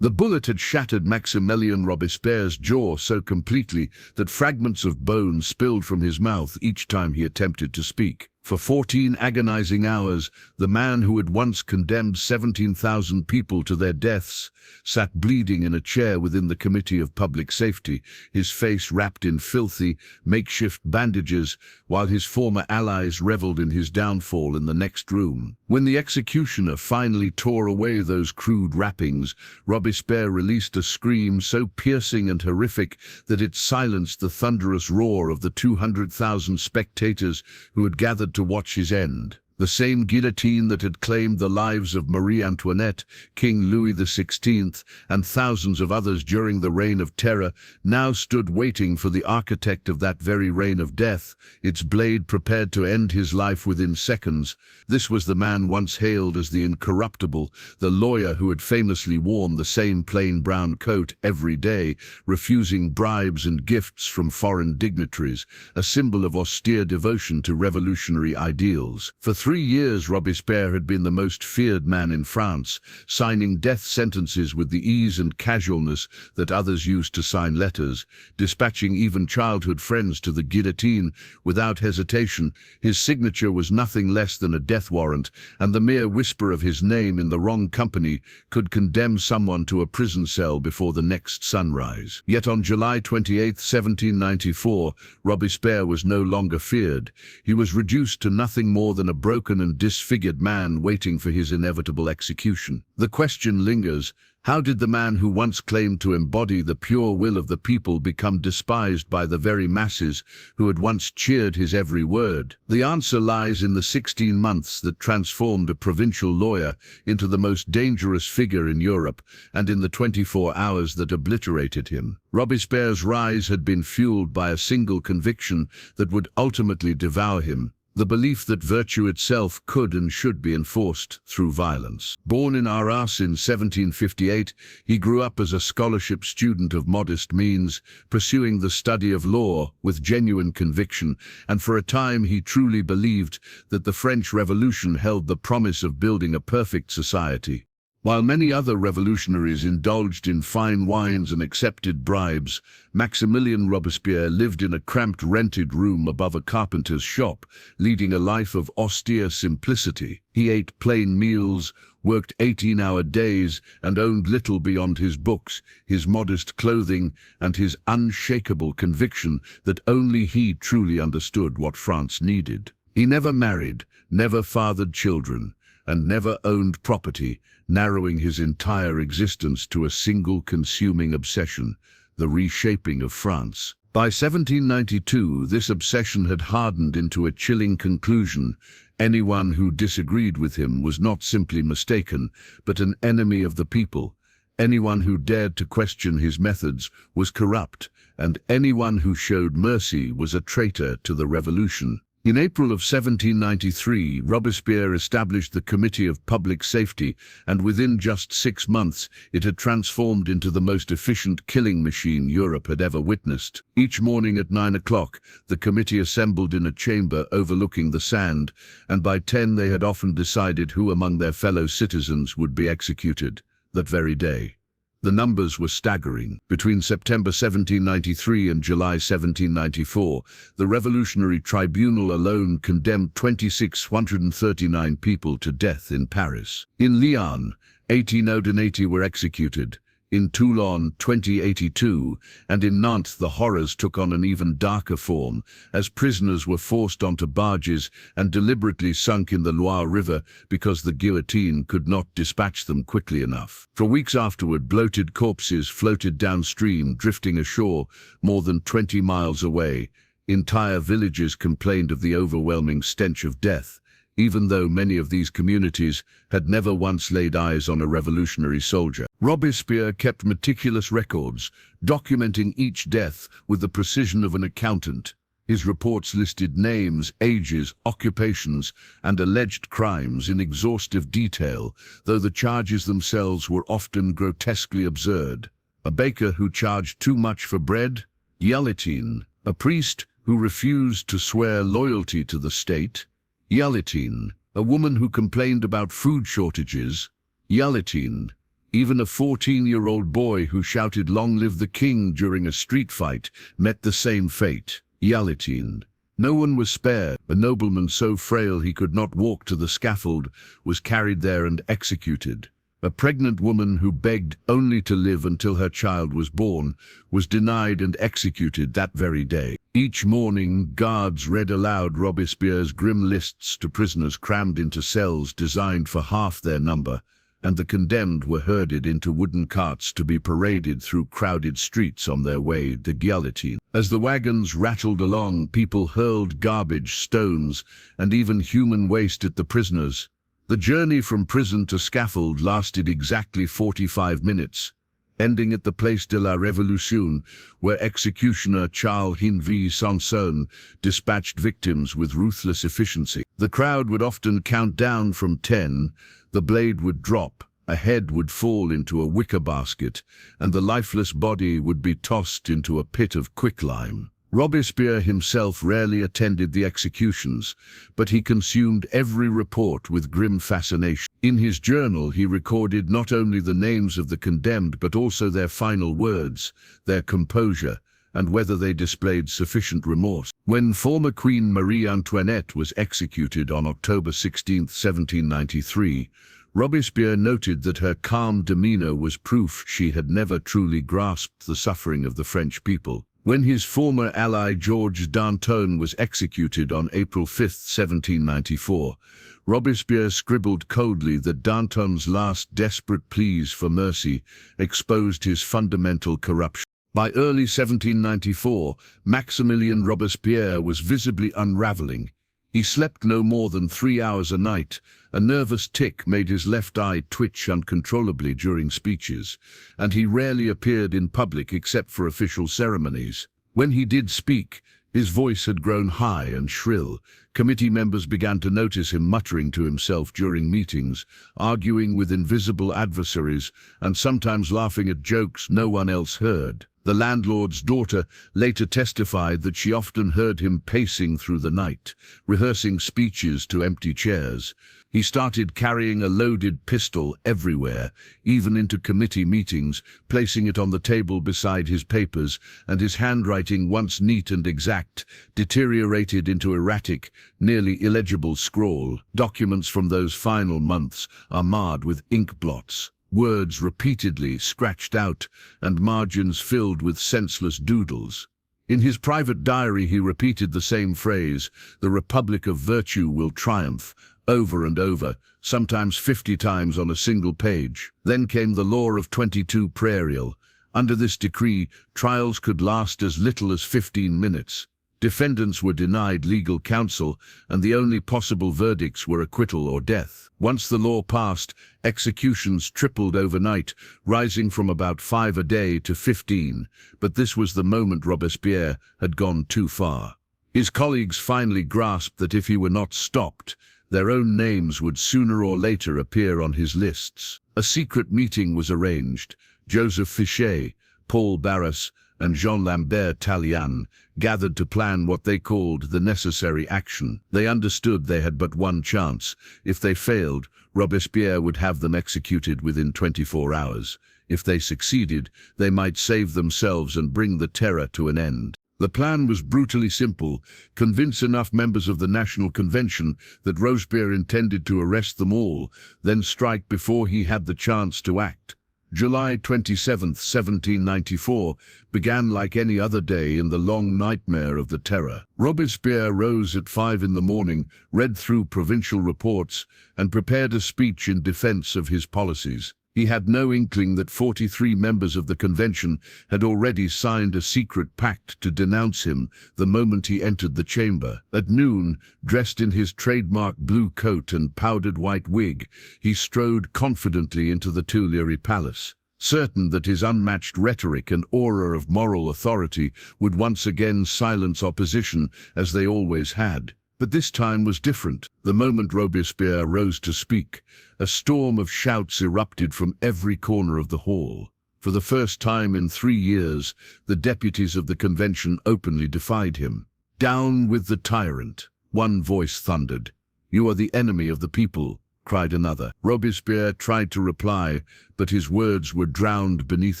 The bullet had shattered Maximilien Robespierre's jaw so completely that fragments of bone spilled from his mouth each time he attempted to speak. For 14 agonizing hours, the man who had once condemned 17,000 people to their deaths sat bleeding in a chair within the Committee of Public Safety, his face wrapped in filthy, makeshift bandages, while his former allies reveled in his downfall in the next room. When the executioner finally tore away those crude wrappings, Robespierre released a scream so piercing and horrific that it silenced the thunderous roar of the 200,000 spectators who had gathered to watch his end. The same guillotine that had claimed the lives of Marie Antoinette, King Louis XVI, and thousands of others during the Reign of Terror now stood waiting for the architect of that very reign of death, its blade prepared to end his life within seconds. This was the man once hailed as the Incorruptible, the lawyer who had famously worn the same plain brown coat every day, refusing bribes and gifts from foreign dignitaries, a symbol of austere devotion to revolutionary ideals. For 3 years, Robespierre had been the most feared man in France, signing death sentences with the ease and casualness that others used to sign letters, dispatching even childhood friends to the guillotine without hesitation. His signature was nothing less than a death warrant, and the mere whisper of his name in the wrong company could condemn someone to a prison cell before the next sunrise. Yet on July 28, 1794, Robespierre was no longer feared. He was reduced to nothing more than a broken and disfigured man waiting for his inevitable execution. The question lingers: how did the man who once claimed to embody the pure will of the people become despised by the very masses who had once cheered his every word? The answer lies in the 16 months that transformed a provincial lawyer into the most dangerous figure in Europe, and in the 24 hours that obliterated him. Robespierre's rise had been fueled by a single conviction that would ultimately devour him: the belief that virtue itself could and should be enforced through violence. Born in Arras in 1758, he grew up as a scholarship student of modest means, pursuing the study of law with genuine conviction, and for a time he truly believed that the French Revolution held the promise of building a perfect society. While many other revolutionaries indulged in fine wines and accepted bribes, Maximilien Robespierre lived in a cramped rented room above a carpenter's shop, leading a life of austere simplicity. He ate plain meals, worked 18-hour days, and owned little beyond his books, his modest clothing, and his unshakable conviction that only he truly understood what France needed. He never married, never fathered children, and never owned property, narrowing his entire existence to a single consuming obsession: the reshaping of France. By 1792, this obsession had hardened into a chilling conclusion. Anyone who disagreed with him was not simply mistaken, but an enemy of the people. Anyone who dared to question his methods was corrupt, and anyone who showed mercy was a traitor to the revolution. In April of 1793, Robespierre established the Committee of Public Safety, and within just 6 months, it had transformed into the most efficient killing machine Europe had ever witnessed. Each morning at 9 o'clock, the committee assembled in a chamber overlooking the Sand, and by 10 they had often decided who among their fellow citizens would be executed that very day. The numbers were staggering. Between September 1793 and July 1794, the Revolutionary Tribunal alone condemned 2,639 people to death in Paris. In Lyon, 1,880 were executed. In Toulon, 2,082, and in Nantes the horrors took on an even darker form, as prisoners were forced onto barges and deliberately sunk in the Loire River because the guillotine could not dispatch them quickly enough. For weeks afterward, bloated corpses floated downstream, drifting ashore more than 20 miles away. Entire villages complained of the overwhelming stench of death, even though many of these communities had never once laid eyes on a revolutionary soldier. Robespierre kept meticulous records, documenting each death with the precision of an accountant. His reports listed names, ages, occupations, and alleged crimes in exhaustive detail, though the charges themselves were often grotesquely absurd. A baker who charged too much for bread? Guillotine. A priest who refused to swear loyalty to the state? Guillotine. A woman who complained about food shortages? Guillotine. Even a 14-year-old boy who shouted "Long live the king" during a street fight met the same fate, guillotine. No one was spared. A nobleman so frail he could not walk to the scaffold was carried there and executed. A pregnant woman who begged only to live until her child was born was denied and executed that very day. Each morning, guards read aloud Robespierre's grim lists to prisoners crammed into cells designed for half their number, and the condemned were herded into wooden carts to be paraded through crowded streets on their way to the guillotine. As the wagons rattled along, people hurled garbage, stones, and even human waste at the prisoners. The journey from prison to scaffold lasted exactly 45 minutes, ending at the Place de la Révolution, where executioner Charles-Henri Sanson dispatched victims with ruthless efficiency. The crowd would often count down from 10, the blade would drop, a head would fall into a wicker basket, and the lifeless body would be tossed into a pit of quicklime. Robespierre himself rarely attended the executions, but he consumed every report with grim fascination. In his journal, he recorded not only the names of the condemned but also their final words, their composure, and whether they displayed sufficient remorse. When former Queen Marie Antoinette was executed on October 16, 1793, Robespierre noted that her calm demeanor was proof she had never truly grasped the suffering of the French people. When his former ally Georges Danton was executed on April 5, 1794, Robespierre scribbled coldly that Danton's last desperate pleas for mercy exposed his fundamental corruption. By early 1794, Maximilien Robespierre was visibly unraveling. He slept no more than 3 hours a night. A nervous tic made his left eye twitch uncontrollably during speeches, and he rarely appeared in public except for official ceremonies. When he did speak, his voice had grown high and shrill. Committee members began to notice him muttering to himself during meetings, arguing with invisible adversaries, and sometimes laughing at jokes no one else heard. The landlord's daughter later testified that she often heard him pacing through the night, rehearsing speeches to empty chairs. He started carrying a loaded pistol everywhere, even into committee meetings, placing it on the table beside his papers, and his handwriting, once neat and exact, deteriorated into erratic, nearly illegible scrawl. Documents from those final months are marred with ink blots, words repeatedly scratched out, and margins filled with senseless doodles. In his private diary he repeated the same phrase, "The Republic of Virtue will triumph," over and over, sometimes 50 times on a single page. Then came the law of 22 prairial. Under this decree, trials could last as little as 15 minutes. Defendants were denied legal counsel, and the only possible verdicts were acquittal or death. Once the law passed, executions tripled overnight, rising from about 5 a day to 15. But this was the moment Robespierre had gone too far. His colleagues finally grasped that if he were not stopped, their own names would sooner or later appear on his lists. A secret meeting was arranged. Joseph Fichet, Paul Barras, and Jean-Lambert Tallien gathered to plan what they called the necessary action. They understood they had but one chance. If they failed, Robespierre would have them executed within 24 hours. If they succeeded, they might save themselves and bring the terror to an end. The plan was brutally simple: convince enough members of the National Convention that Robespierre intended to arrest them all, then strike before he had the chance to act. July 27, 1794, began like any other day in the long nightmare of the terror. Robespierre rose at 5 in the morning, read through provincial reports, and prepared a speech in defense of his policies. He had no inkling that 43 members of the convention had already signed a secret pact to denounce him the moment he entered the chamber. At noon, dressed in his trademark blue coat and powdered white wig, he strode confidently into the Tuileries Palace, certain that his unmatched rhetoric and aura of moral authority would once again silence opposition as they always had. But this time was different. The moment Robespierre rose to speak, a storm of shouts erupted from every corner of the hall. For the first time in 3 years, the deputies of the convention openly defied him. "Down with the tyrant," one voice thundered. "You are the enemy of the people. cried another. Robespierre tried to reply, but his words were drowned beneath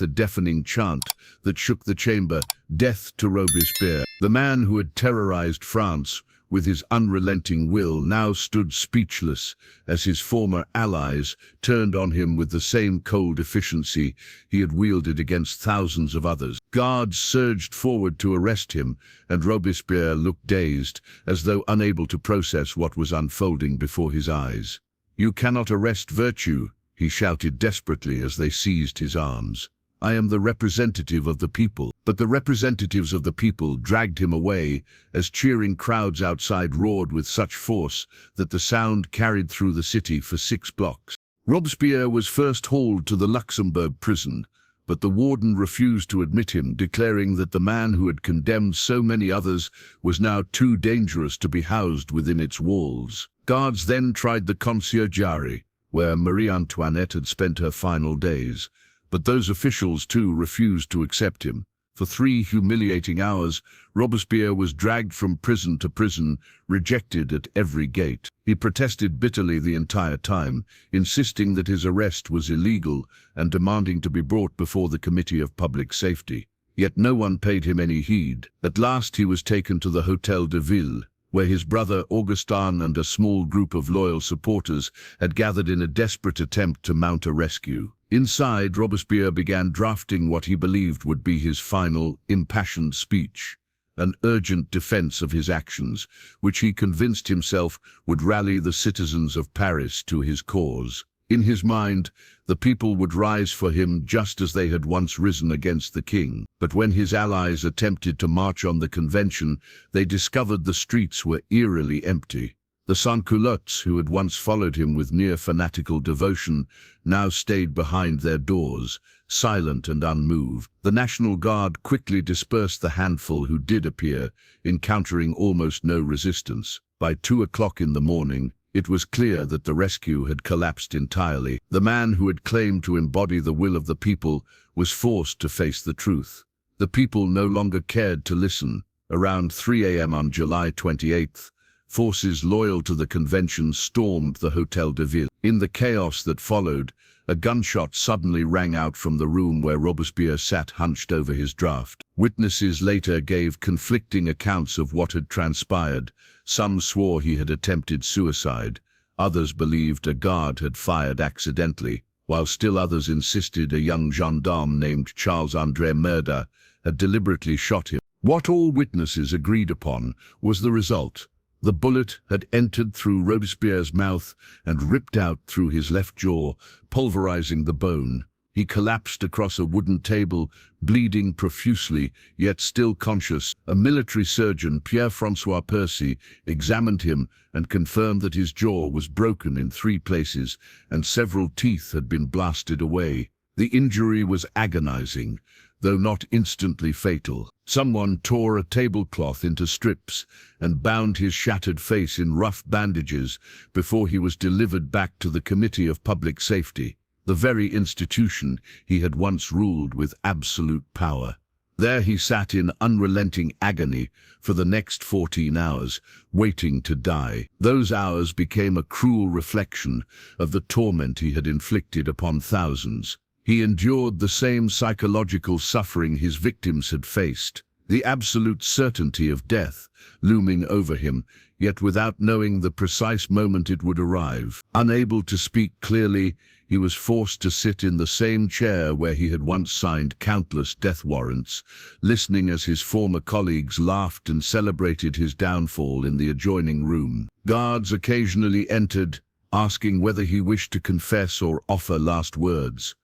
a deafening chant that shook the chamber. Death to Robespierre. The man who had terrorized France with his unrelenting will now stood speechless as his former allies turned on him with the same cold efficiency he had wielded against thousands of others. Guards surged forward to arrest him, and Robespierre looked dazed, as though unable to process what was unfolding before his eyes. "You cannot arrest virtue," he shouted desperately as they seized his arms. "I am the representative of the people." But the representatives of the people dragged him away as cheering crowds outside roared with such force that the sound carried through the city for 6 blocks. Robespierre was first hauled to the Luxembourg prison, but the warden refused to admit him, declaring that the man who had condemned so many others was now too dangerous to be housed within its walls. Guards then tried the conciergerie, where Marie Antoinette had spent her final days, but those officials too refused to accept him. For 3 humiliating hours, Robespierre was dragged from prison to prison, rejected at every gate. He protested bitterly the entire time, insisting that his arrest was illegal and demanding to be brought before the Committee of Public Safety. Yet no one paid him any heed. At last he was taken to the Hôtel de Ville, where his brother Augustin and a small group of loyal supporters had gathered in a desperate attempt to mount a rescue. Inside, Robespierre began drafting what he believed would be his final, impassioned speech, an urgent defense of his actions, which he convinced himself would rally the citizens of Paris to his cause. In his mind, the people would rise for him just as they had once risen against the king. But when his allies attempted to march on the convention, they discovered the streets were eerily empty. The sans-culottes, who had once followed him with near fanatical devotion, now stayed behind their doors, silent and unmoved. The National Guard quickly dispersed the handful who did appear, encountering almost no resistance. By 2 o'clock in the morning, it was clear that the rescue had collapsed entirely. The man who had claimed to embody the will of the people was forced to face the truth. The people no longer cared to listen. Around 3 a.m. on July 28th, forces loyal to the convention stormed the Hôtel de Ville. In the chaos that followed, a gunshot suddenly rang out from the room where Robespierre sat hunched over his draft. Witnesses later gave conflicting accounts of what had transpired. Some swore he had attempted suicide. Others believed a guard had fired accidentally, while still others insisted a young gendarme named Charles-André Murda had deliberately shot him. What all witnesses agreed upon was the result. The bullet had entered through Robespierre's mouth and ripped out through his left jaw, pulverizing the bone. He collapsed across a wooden table, bleeding profusely, yet still conscious. A military surgeon, Pierre-François Percy, examined him and confirmed that his jaw was broken in 3 places and several teeth had been blasted away. The injury was agonizing, though not instantly fatal. Someone tore a tablecloth into strips and bound his shattered face in rough bandages before he was delivered back to the Committee of Public Safety, the very institution he had once ruled with absolute power. There he sat in unrelenting agony for the next 14 hours, waiting to die. Those hours became a cruel reflection of the torment he had inflicted upon thousands. He endured the same psychological suffering his victims had faced, the absolute certainty of death looming over him, yet without knowing the precise moment it would arrive. Unable to speak clearly, he was forced to sit in the same chair where he had once signed countless death warrants, listening as his former colleagues laughed and celebrated his downfall in the adjoining room. Guards occasionally entered, asking whether he wished to confess or offer last words.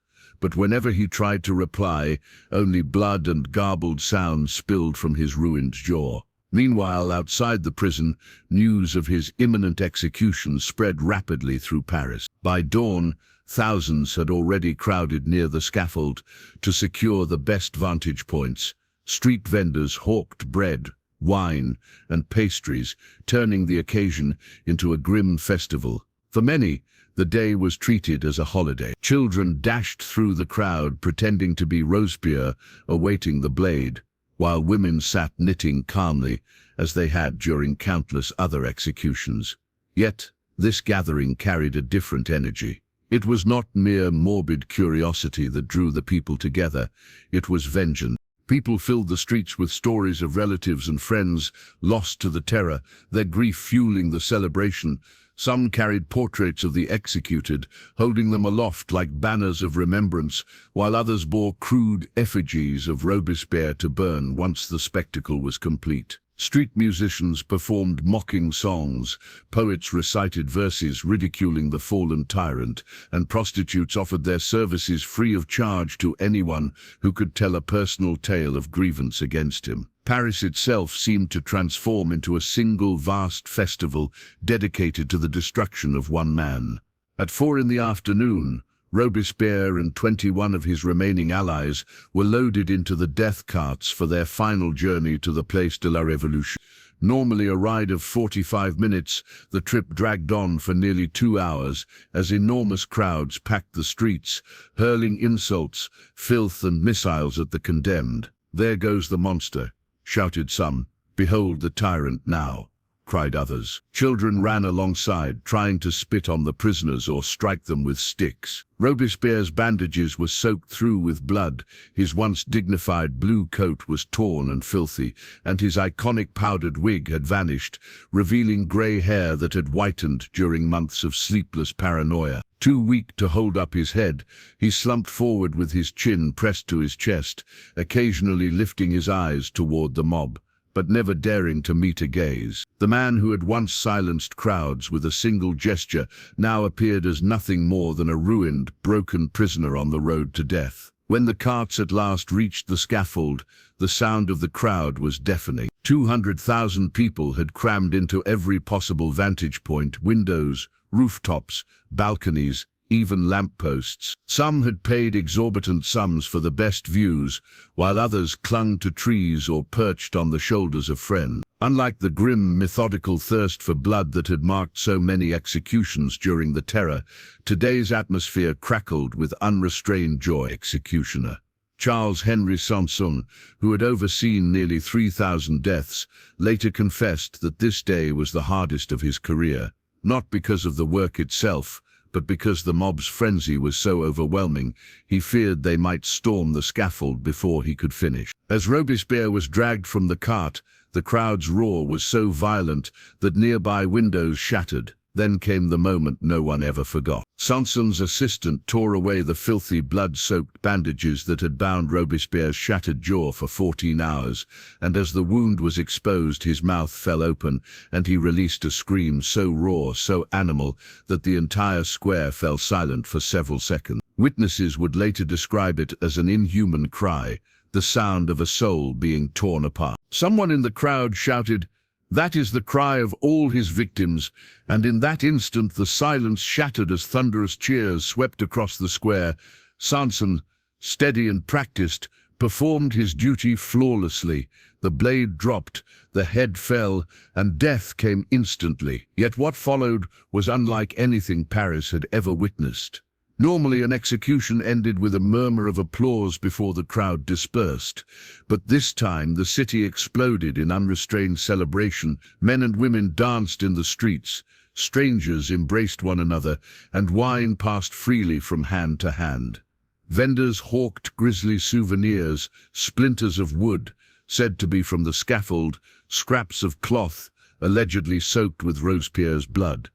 But whenever he tried to reply, only blood and garbled sounds spilled from his ruined jaw. Meanwhile, outside the prison, news of his imminent execution spread rapidly through Paris. By dawn, thousands had already crowded near the scaffold to secure the best vantage points. Street vendors hawked bread, wine, and pastries, turning the occasion into a grim festival. For many, the day was treated as a holiday. Children dashed through the crowd pretending to be Robespierre awaiting the blade, while women sat knitting calmly as they had during countless other executions. Yet, This gathering carried a different energy. It was not mere morbid curiosity that drew the people together, it was vengeance. People filled the streets with stories of relatives and friends lost to the terror, their grief fueling the celebration. Some carried portraits of the executed, holding them aloft like banners of remembrance, while others bore crude effigies of Robespierre to burn once the spectacle was complete. Street musicians performed mocking songs, poets recited verses ridiculing the fallen tyrant, and prostitutes offered their services free of charge to anyone who could tell a personal tale of grievance against him. Paris itself seemed to transform into a single vast festival dedicated to the destruction of one man. At 4 in the afternoon, Robespierre and 21 of his remaining allies were loaded into the death carts for their final journey to the Place de la Révolution. Normally a ride of 45 minutes, the trip dragged on for nearly 2 hours as enormous crowds packed the streets, hurling insults, filth and missiles at the condemned. "There goes the monster," shouted some. "Behold the tyrant now," cried others. Children ran alongside, trying to spit on the prisoners or strike them with sticks. Robespierre's bandages were soaked through with blood, his once dignified blue coat was torn and filthy, and his iconic powdered wig had vanished, revealing grey hair that had whitened during months of sleepless paranoia. Too weak to hold up his head, he slumped forward with his chin pressed to his chest, occasionally lifting his eyes toward the mob, but never daring to meet a gaze. The man who had once silenced crowds with a single gesture now appeared as nothing more than a ruined, broken prisoner on the road to death. When the carts at last reached the scaffold, the sound of the crowd was deafening. 200,000 people had crammed into every possible vantage point, windows, rooftops, balconies, even lampposts. Some had paid exorbitant sums for the best views, while others clung to trees or perched on the shoulders of friends. Unlike the grim, methodical thirst for blood that had marked so many executions during the Terror, today's atmosphere crackled with unrestrained joy. Executioner Charles Henry Sanson, who had overseen nearly 3,000 deaths, later confessed that this day was the hardest of his career, not because of the work itself, but because the mob's frenzy was so overwhelming, he feared they might storm the scaffold before he could finish. As Robespierre was dragged from the cart, the crowd's roar was so violent that nearby windows shattered. Then came the moment no one ever forgot. Sanson's assistant tore away the filthy, blood-soaked bandages that had bound Robespierre's shattered jaw for 14 hours, and as the wound was exposed, his mouth fell open, and he released a scream so raw, so animal, that the entire square fell silent for several seconds. Witnesses would later describe it as an inhuman cry, the sound of a soul being torn apart. Someone in the crowd shouted, "That is the cry of all his victims," and in that instant the silence shattered as thunderous cheers swept across the square. Sanson, steady and practiced, performed his duty flawlessly. The blade dropped, the head fell, and death came instantly. Yet what followed was unlike anything Paris had ever witnessed. Normally an execution ended with a murmur of applause before the crowd dispersed, but this time the city exploded in unrestrained celebration. Men and women danced in the streets, strangers embraced one another, and wine passed freely from hand to hand. Vendors hawked grisly souvenirs, splinters of wood, said to be from the scaffold, scraps of cloth, allegedly soaked with Robespierre's blood,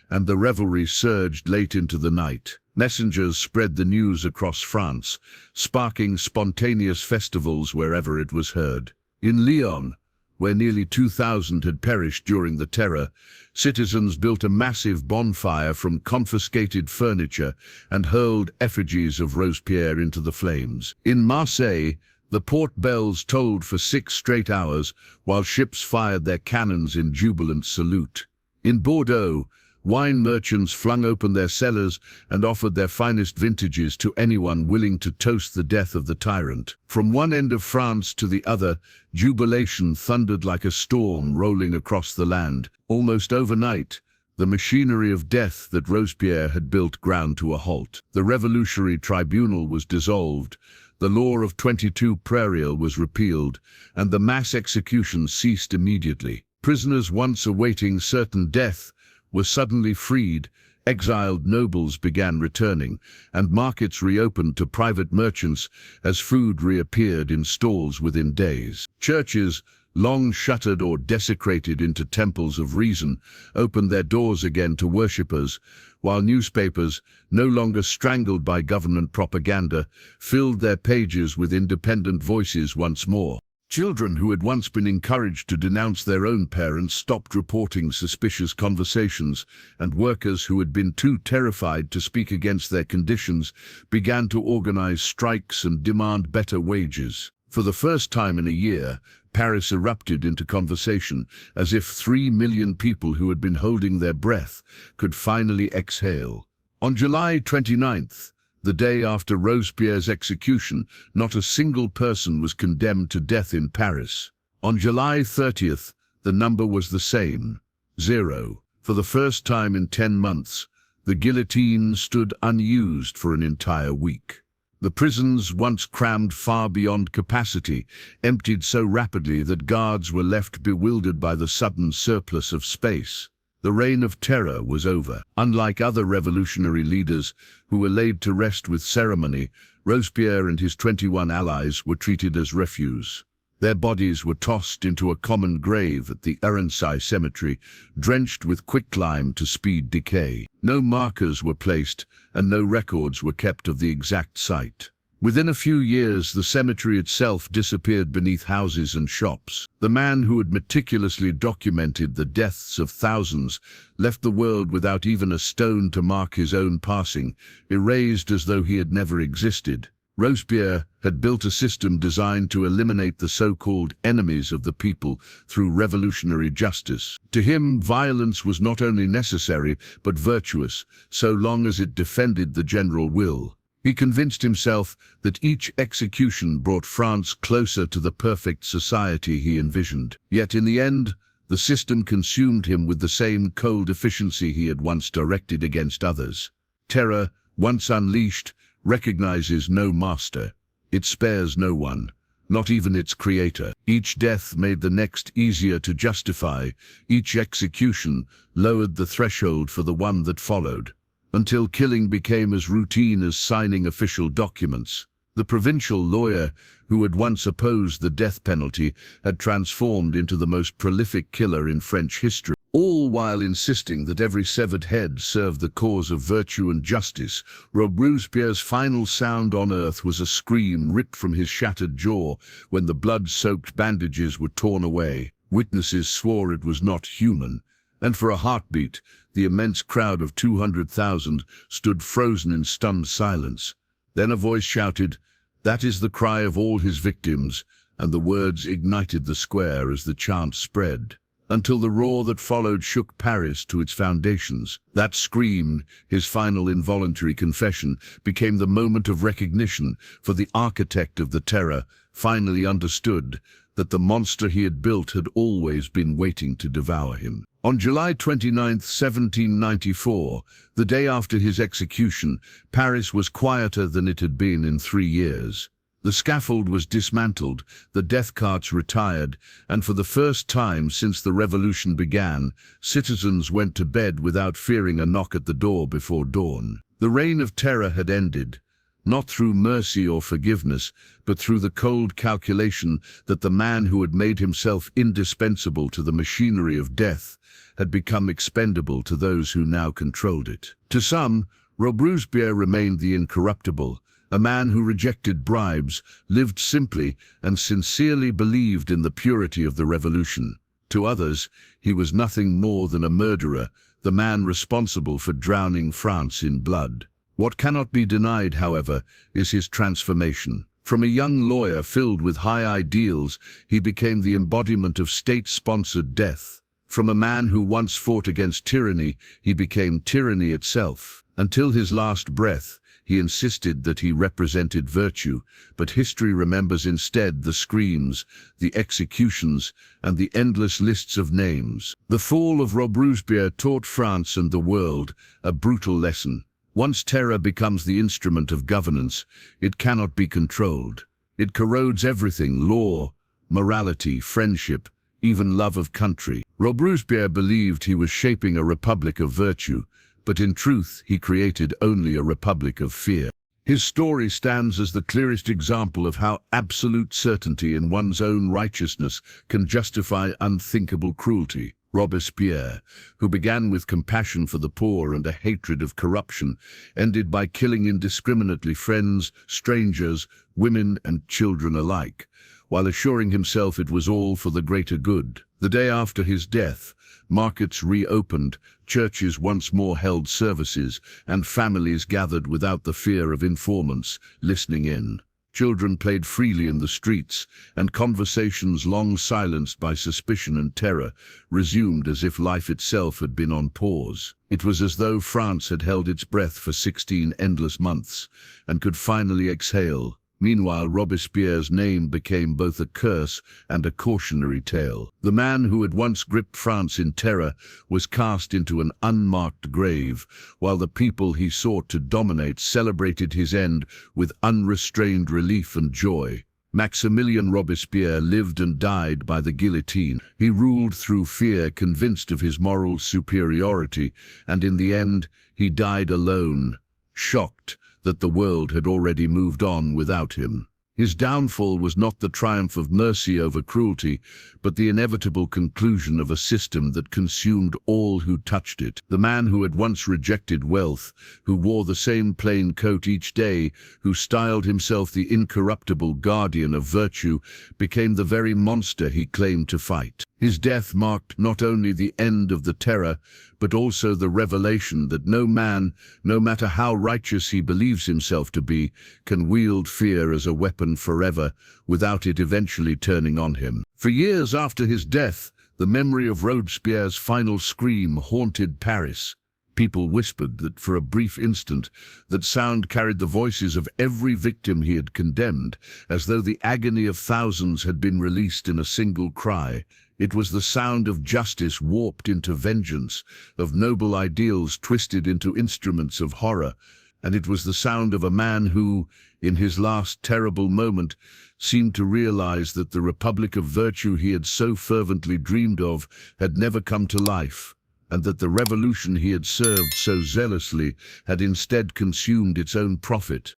and the revelry surged late into the night. Messengers spread the news across France, sparking spontaneous festivals wherever it was heard. In Lyon, where nearly 2,000 had perished during the Terror, citizens built a massive bonfire from confiscated furniture and hurled effigies of Robespierre into the flames. In Marseille, the port bells tolled for 6 straight hours, while ships fired their cannons in jubilant salute. In Bordeaux, wine merchants flung open their cellars and offered their finest vintages to anyone willing to toast the death of the tyrant. From one end of France to the other, jubilation thundered like a storm rolling across the land. Almost overnight, the machinery of death that Robespierre had built ground to a halt. The revolutionary tribunal was dissolved, the law of 22 Prairial was repealed, and the mass executions ceased immediately. Prisoners once awaiting certain death were suddenly freed, exiled nobles began returning, and markets reopened to private merchants as food reappeared in stalls within days. Churches, long shuttered or desecrated into temples of reason, opened their doors again to worshippers, while newspapers, no longer strangled by government propaganda, filled their pages with independent voices once more. Children who had once been encouraged to denounce their own parents stopped reporting suspicious conversations, and workers who had been too terrified to speak against their conditions began to organize strikes and demand better wages. For the first time in a year, Paris erupted into conversation, as if 3 million people who had been holding their breath could finally exhale. On July 29th, the day after Robespierre's execution, not a single person was condemned to death in Paris. On July 30th, the number was the same, 0. For the first time in 10 months, the guillotine stood unused for an entire week. The prisons, once crammed far beyond capacity, emptied so rapidly that guards were left bewildered by the sudden surplus of space. The reign of terror was over. Unlike other revolutionary leaders who were laid to rest with ceremony, Robespierre and his 21 allies were treated as refuse. Their bodies were tossed into a common grave at the Arency cemetery, drenched with quicklime to speed decay. No markers were placed, and no records were kept of the exact site. Within a few years, the cemetery itself disappeared beneath houses and shops. The man who had meticulously documented the deaths of thousands left the world without even a stone to mark his own passing, erased as though he had never existed. Robespierre had built a system designed to eliminate the so-called enemies of the people through revolutionary justice. To him, violence was not only necessary, but virtuous, so long as it defended the general will. He convinced himself that each execution brought France closer to the perfect society he envisioned. Yet in the end, the system consumed him with the same cold efficiency he had once directed against others. Terror, once unleashed, recognizes no master. It spares no one, not even its creator. Each death made the next easier to justify. Each execution lowered the threshold for the one that followed, until killing became as routine as signing official documents. The provincial lawyer who had once opposed the death penalty had transformed into the most prolific killer in French history, all while insisting that every severed head served the cause of virtue and justice. Robespierre's final sound on earth was a scream ripped from his shattered jaw when the blood-soaked bandages were torn away. Witnesses swore it was not human, and for a heartbeat, the immense crowd of 200,000 stood frozen in stunned silence. Then a voice shouted, "That is the cry of all his victims," and the words ignited the square as the chant spread, until the roar that followed shook Paris to its foundations. That scream, his final involuntary confession, became the moment of recognition, for the architect of the terror finally understood that the monster he had built had always been waiting to devour him. On July 29, 1794, the day after his execution, Paris was quieter than it had been in 3 years. The scaffold was dismantled, the death carts retired, and for the first time since the revolution began, citizens went to bed without fearing a knock at the door before dawn. The reign of terror had ended, not through mercy or forgiveness, but through the cold calculation that the man who had made himself indispensable to the machinery of death had become expendable to those who now controlled it. To some, Robespierre remained the incorruptible, a man who rejected bribes, lived simply, and sincerely believed in the purity of the revolution. To others, he was nothing more than a murderer, the man responsible for drowning France in blood. What cannot be denied, however, is his transformation. From a young lawyer filled with high ideals, he became the embodiment of state-sponsored death. From a man who once fought against tyranny, he became tyranny itself. Until his last breath, he insisted that he represented virtue, but history remembers instead the screams, the executions, and the endless lists of names. The fall of Robespierre taught France and the world a brutal lesson. Once terror becomes the instrument of governance, it cannot be controlled. It corrodes everything: law, morality, friendship, even love of country. Robespierre believed he was shaping a republic of virtue, but in truth he created only a republic of fear. His story stands as the clearest example of how absolute certainty in one's own righteousness can justify unthinkable cruelty. Robespierre, who began with compassion for the poor and a hatred of corruption, ended by killing indiscriminately friends, strangers, women and children alike, while assuring himself it was all for the greater good. The day after his death, markets reopened, churches once more held services, and families gathered without the fear of informants listening in. Children played freely in the streets, and conversations long silenced by suspicion and terror resumed as if life itself had been on pause. It was as though France had held its breath for 16 endless months, and could finally exhale. Meanwhile, Robespierre's name became both a curse and a cautionary tale. The man who had once gripped France in terror was cast into an unmarked grave, while the people he sought to dominate celebrated his end with unrestrained relief and joy. Maximilien Robespierre lived and died by the guillotine. He ruled through fear, convinced of his moral superiority, and in the end, he died alone, shocked that the world had already moved on without him. His downfall was not the triumph of mercy over cruelty, but the inevitable conclusion of a system that consumed all who touched it. The man who had once rejected wealth, who wore the same plain coat each day, who styled himself the incorruptible guardian of virtue, became the very monster he claimed to fight. His death marked not only the end of the terror, but also the revelation that no man, no matter how righteous he believes himself to be, can wield fear as a weapon forever without it eventually turning on him. For years after his death, the memory of Robespierre's final scream haunted Paris. People whispered that for a brief instant, that sound carried the voices of every victim he had condemned, as though the agony of thousands had been released in a single cry. It was the sound of justice warped into vengeance, of noble ideals twisted into instruments of horror, and it was the sound of a man who, in his last terrible moment, seemed to realize that the republic of virtue he had so fervently dreamed of had never come to life, and that the revolution he had served so zealously had instead consumed its own profit.